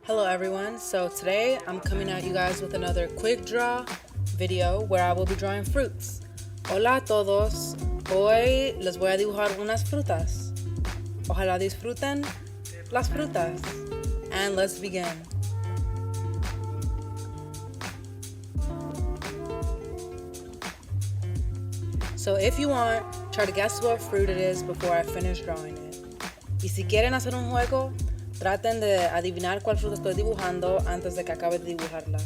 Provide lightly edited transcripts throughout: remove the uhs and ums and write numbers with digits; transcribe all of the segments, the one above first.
Hello everyone, so today I'm coming at you guys with another quick draw video where I will be drawing fruits. Hola a todos, hoy les voy a dibujar unas frutas. Ojalá disfruten las frutas. And let's begin. So if you want, try to guess what fruit it is before I finish drawing it. Y si quieren hacer un juego, traten de adivinar cuál fruta estoy dibujando antes de que acabe de dibujarla.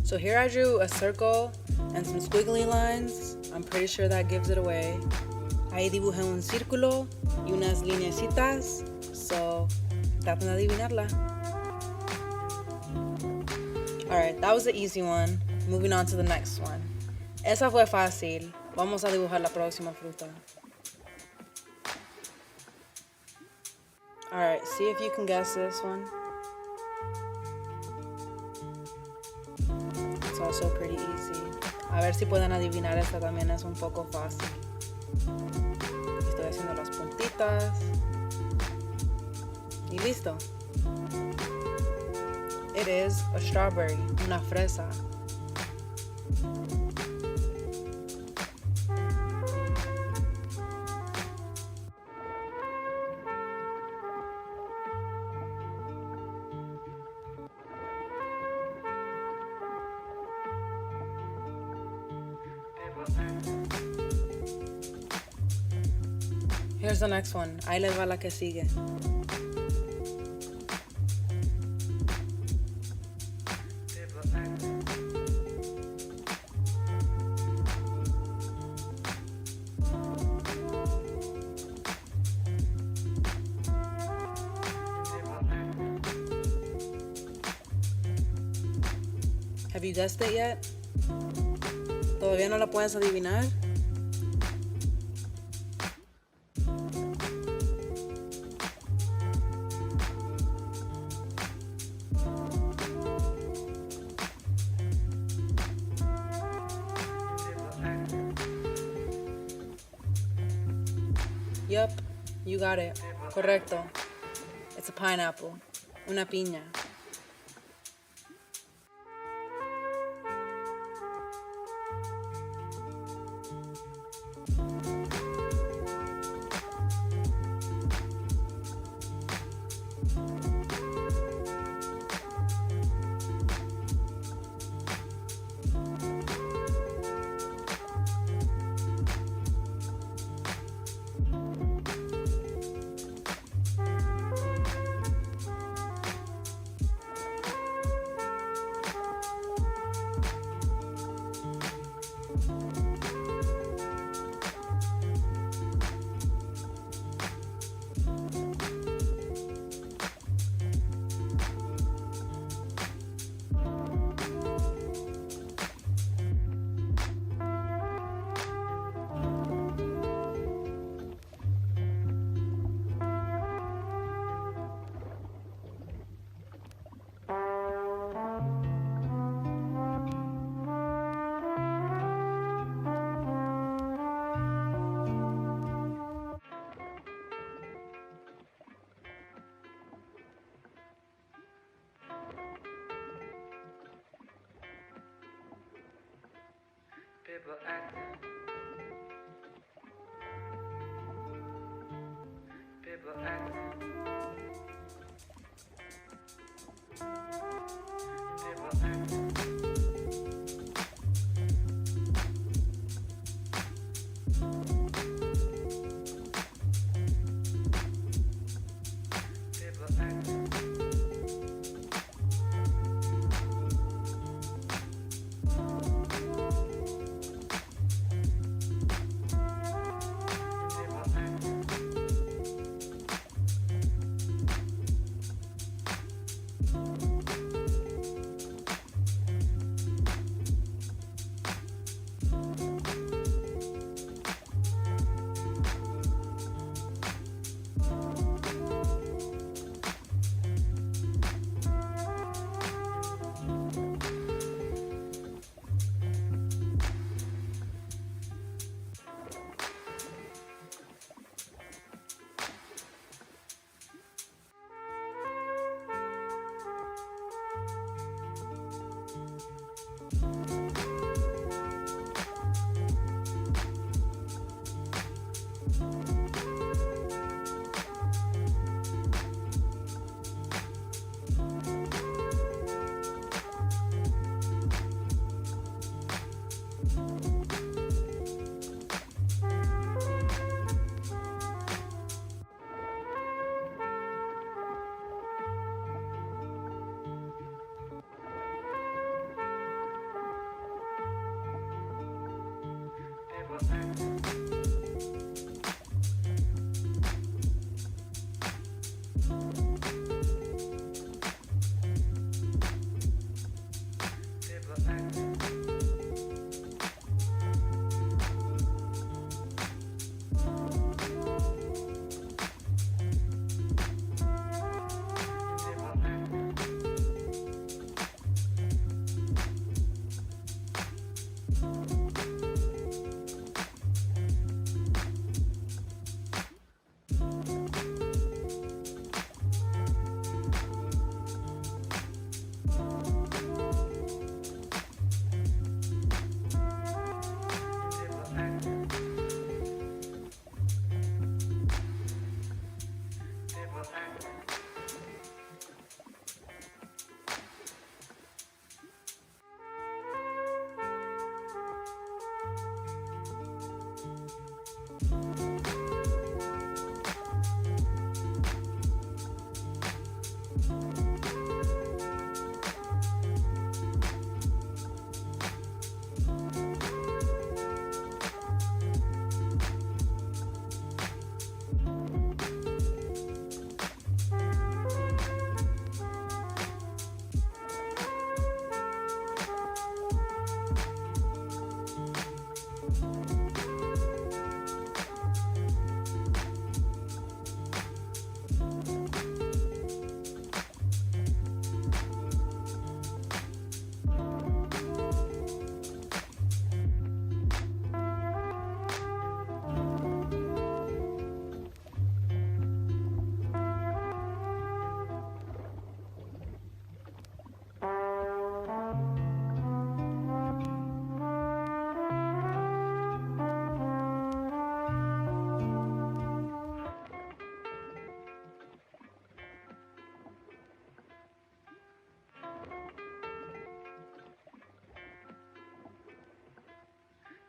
So here I drew a circle and some squiggly lines. I'm pretty sure that gives it away. Ahí dibujé un círculo y unas lineecitas. So traten de adivinarla. Alright, that was the easy one. Moving on to the next one. Esa fue fácil. Vamos a dibujar la próxima fruta. Alright, see if you can guess this one. It's also pretty easy. A ver si pueden adivinar, esta también es un poco fácil. Estoy haciendo las puntitas. Y listo. It is a strawberry, una fresa. Here's the next one. Ahí les va la que sigue. Have you guessed it yet? ¿Todavía no la puedes adivinar? Yup, you got it. Correcto. It's a pineapple. Una piña.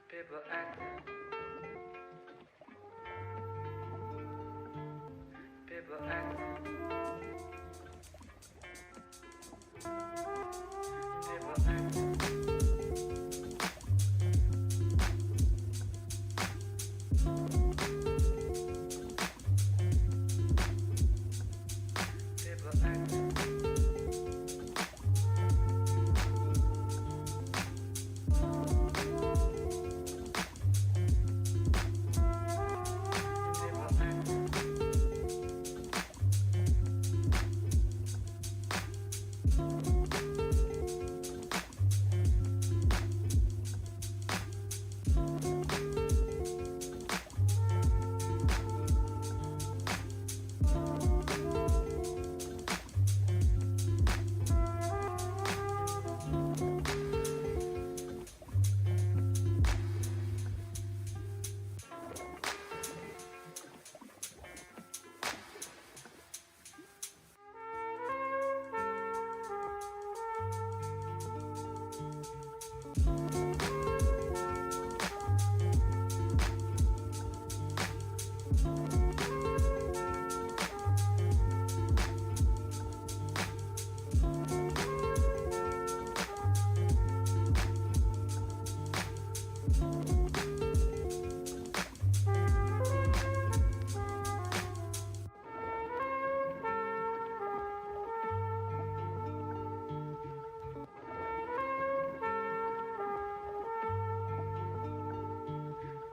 People acting. People acting. People acting.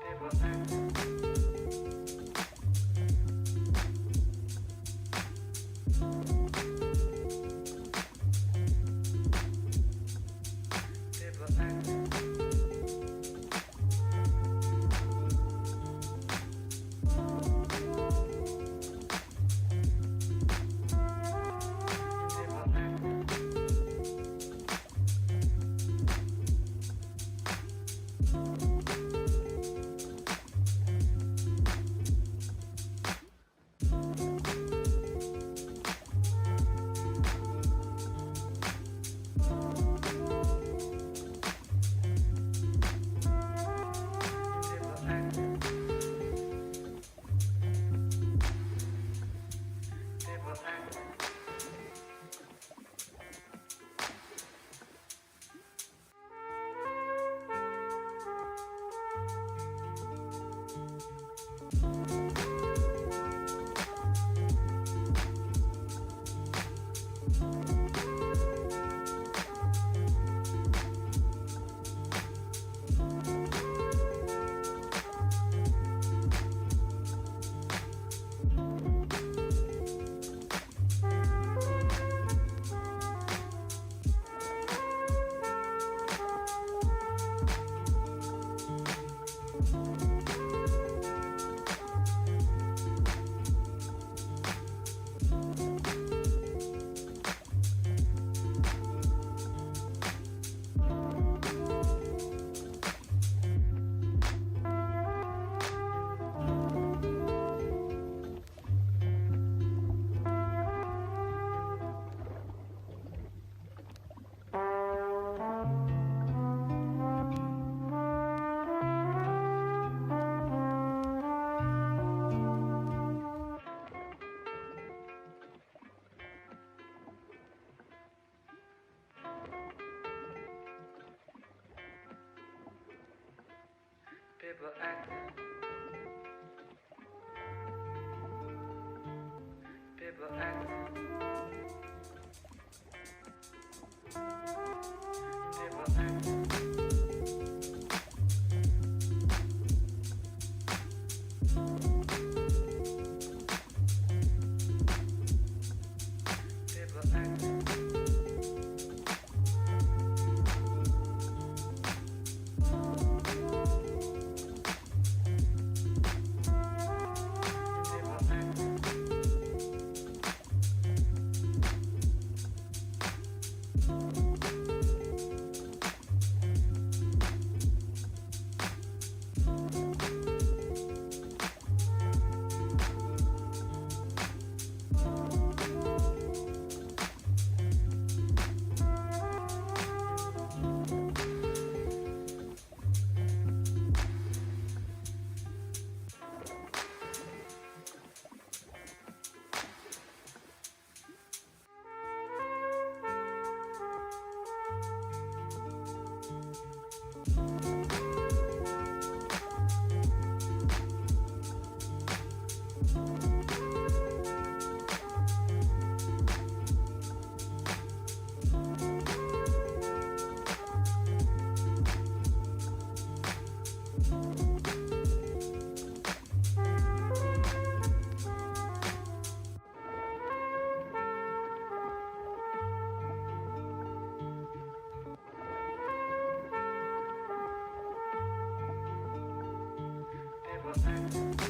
People acting. paper act. Paper act. Paper act. Paper act. Paper act. Paper act.